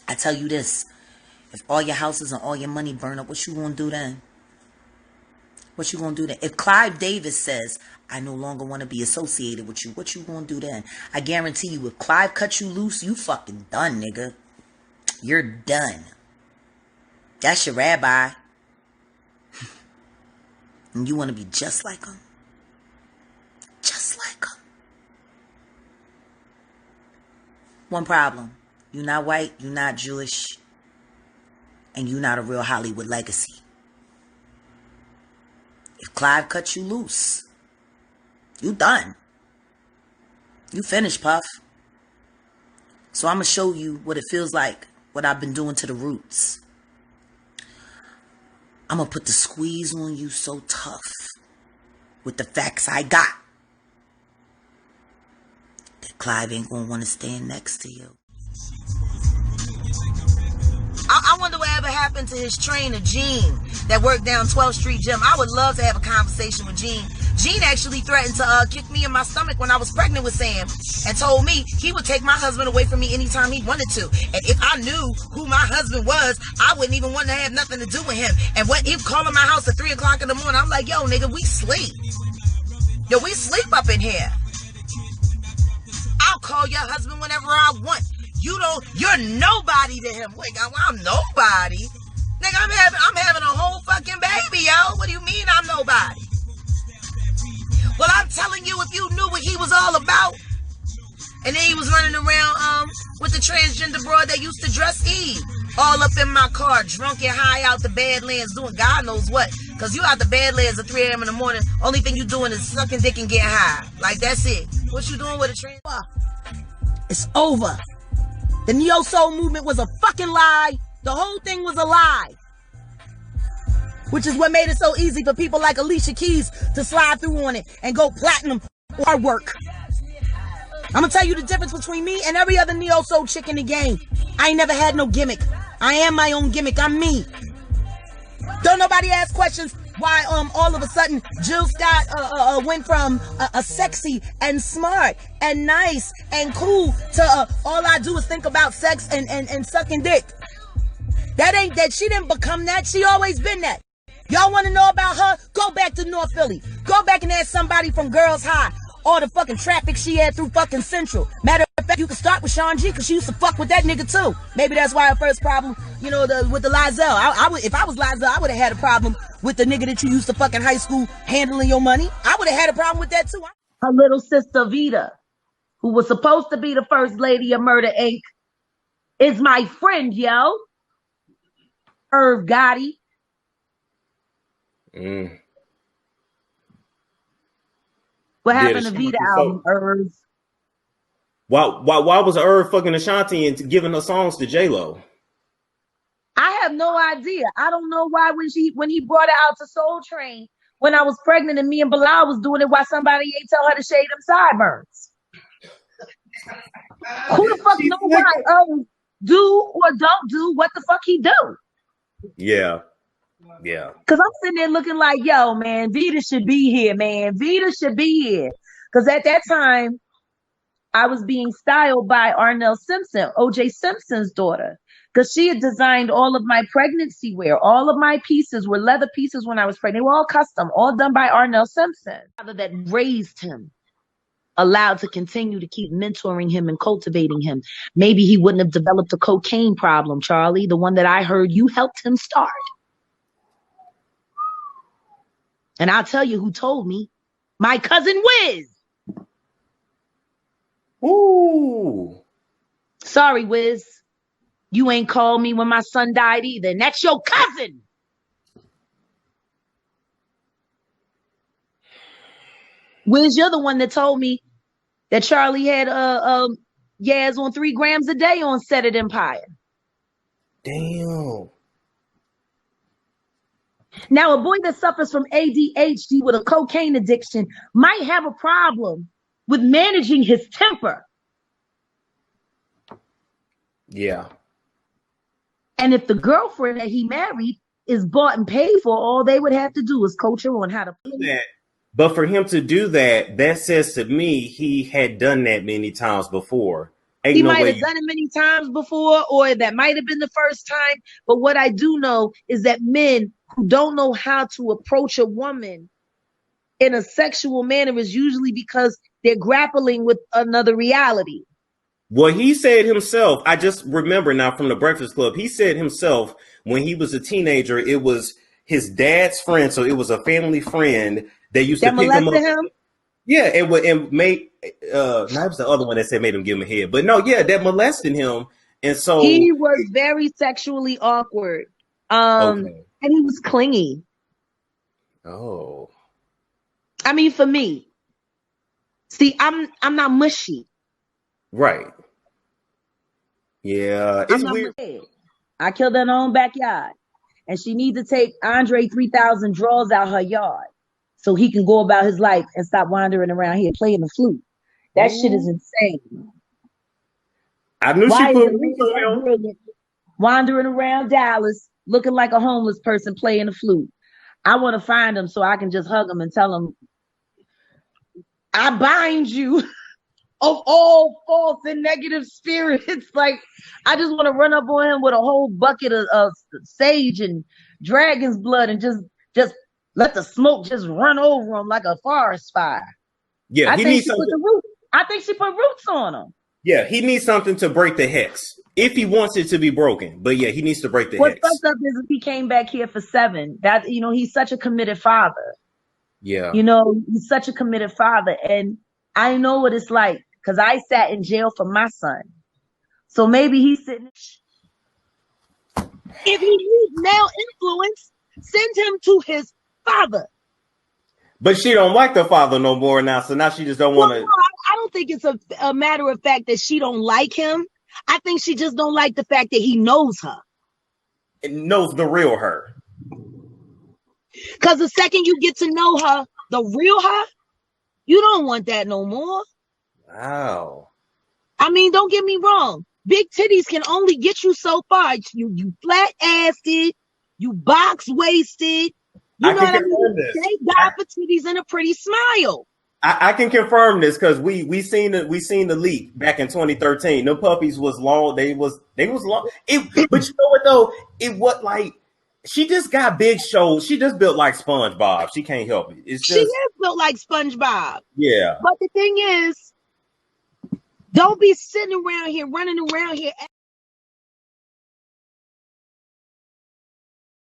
I tell you this, if all your houses and all your money burn up, what you gonna do then? What you gonna do then? If Clive Davis says, I no longer want to be associated with you, what you gonna do then? I guarantee you, if Clive cuts you loose, you fucking done, nigga. You're done. That's your rabbi. And you want to be just like him? Just like him. One problem. You're not white, you're not Jewish, and you're not a real Hollywood legacy. If Clive cuts you loose, you done. You finished, Puff. So I'm going to show you what it feels like, what I've been doing to the roots. I'm going to put the squeeze on you so tough with the facts I got that Clive ain't going to want to stand next to you. I wonder whatever happened to his trainer, Gene, that worked down 12th Street Gym. I would love to have a conversation with Gene. Gene actually threatened to kick me in my stomach when I was pregnant with Sam and told me he would take my husband away from me anytime he wanted to. And if I knew who my husband was, I wouldn't even want to have nothing to do with him. And when he'd call in my house at 3 o'clock in the morning, I'm like, yo, nigga, we sleep. Yo, we sleep up in here. I'll call your husband whenever I want. You're nobody to him. Wait, I'm nobody. Nigga, I'm having a whole fucking baby, yo. What do you mean I'm nobody? Well, I'm telling you, if you knew what he was all about. And then he was running around with the transgender broad that used to dress Eve. All up in my car, drunk and high out the Badlands, doing God knows what. Because you out the Badlands at 3 a.m. in the morning, only thing you doing is sucking dick and getting high. Like, that's it. What you doing with a trans? It's over. The Neo-Soul movement was a fucking lie. The whole thing was a lie. Which is what made it so easy for people like Alicia Keys to slide through on it and go platinum our work. I'm gonna tell you the difference between me and every other Neo-Soul chick in the game. I ain't never had no gimmick. I am my own gimmick. I'm me. Don't nobody ask questions why all of a sudden Jill Scott went from a sexy and smart and nice and cool to all I do is think about sex and sucking dick. That ain't that. She didn't become that. She always been that. Y'all want to know about her? Go back to North Philly. Go back and ask somebody from Girls High all the fucking traffic she had through fucking Central. Matter of fact, you can start with Sean G, because she used to fuck with that nigga too. Maybe that's why her first problem, with the Lizelle. I would, if I was Lizelle, I would have had a problem with the nigga that you used to fuck in high school handling your money. I would have had a problem with that too. Her little sister Vita, who was supposed to be the first lady of Murder Inc., is my friend, yo. Irv Gotti. What happened to Vita album, Irv? Why was Irv fucking Ashanti and giving her songs to J-Lo? I have no idea. I don't know why when he brought her out to Soul Train when I was pregnant and me and Bilal was doing it, why somebody ain't tell her to shave them sideburns. Who the fuck know why Irv do or don't do what the fuck he do? Yeah. Because I'm sitting there looking like, yo, man, Vita should be here, man. Vita should be here. Because at that time, I was being styled by Arnell Simpson, O.J. Simpson's daughter. Because she had designed all of my pregnancy wear. All of my pieces were leather pieces when I was pregnant. They were all custom, all done by Arnell Simpson. The father that raised him, allowed to continue to keep mentoring him and cultivating him. Maybe he wouldn't have developed a cocaine problem, Charlie, the one that I heard you helped him start. And I'll tell you who told me. My cousin Wiz. Ooh. Sorry, Wiz. You ain't called me when my son died either. And that's your cousin. Wiz, you're the one that told me that Charlie had Yaz on 3 grams a day on set at Empire. Damn. Now, a boy that suffers from ADHD with a cocaine addiction might have a problem with managing his temper. Yeah. And if the girlfriend that he married is bought and paid for, all they would have to do is coach her on how to play that. But for him to do that, that says to me he had done that many times before. Ain't He no might way have done it many times before, or that might have been the first time. But what I do know is that men who don't know how to approach a woman in a sexual manner is usually because they're grappling with another reality. Well, he said himself, I just remember now from the Breakfast Club, he said himself when he was a teenager, it was his dad's friend. So it was a family friend that used to That pick him up. molested him? Yeah, and made no, that was the other one that said made him give him a head. But no, yeah, that molested him. And so He was very sexually awkward. okay. And he was clingy. Oh. I mean, for me. See, I'm not mushy. Right. Yeah. It's weird. Mushy. I killed her in her own backyard. And she needs to take Andre 3000 drawers out her yard so he can go about his life and stop wandering around here playing the flute. That shit is insane. I knew Why she put is a roots man on that him. brilliant wandering around Dallas looking like a homeless person playing the flute? I want to find him so I can just hug him and tell him, I bind you of all false and negative spirits. Like, I just want to run up on him with a whole bucket of sage and dragon's blood and just let the smoke just run over him like a forest fire. Yeah, I he think needs she put something. the root. I think she put roots on him. Yeah, he needs something to break the hex. If he wants it to be broken. But yeah, he needs to break the What's hex. fucked up is he came back here for 7. That, you know, he's such a committed father. Yeah. You know, he's such a committed father. And I know what it's like because I sat in jail for my son. So maybe he's sitting. If he needs male influence, send him to his father. But she don't like the father no more now, so now she just don't want to. No, I don't think it's a matter of fact that she don't like him. I think she just don't like the fact that he knows her. Knows the real her. Because the second you get to know her, the real her, you don't want that no more. Wow. I mean, don't get me wrong. Big titties can only get you so far. You flat-assed, you box-waisted. You know what I mean? Thank God for titties and a pretty smile. I can confirm this because we seen the leak back in 2013. The puppies was long. They was long. But you know what though? It was like she just got big shoulders. She just built like SpongeBob. She can't help it. It's just, she is built like SpongeBob. Yeah. But the thing is, don't be sitting around here, running around here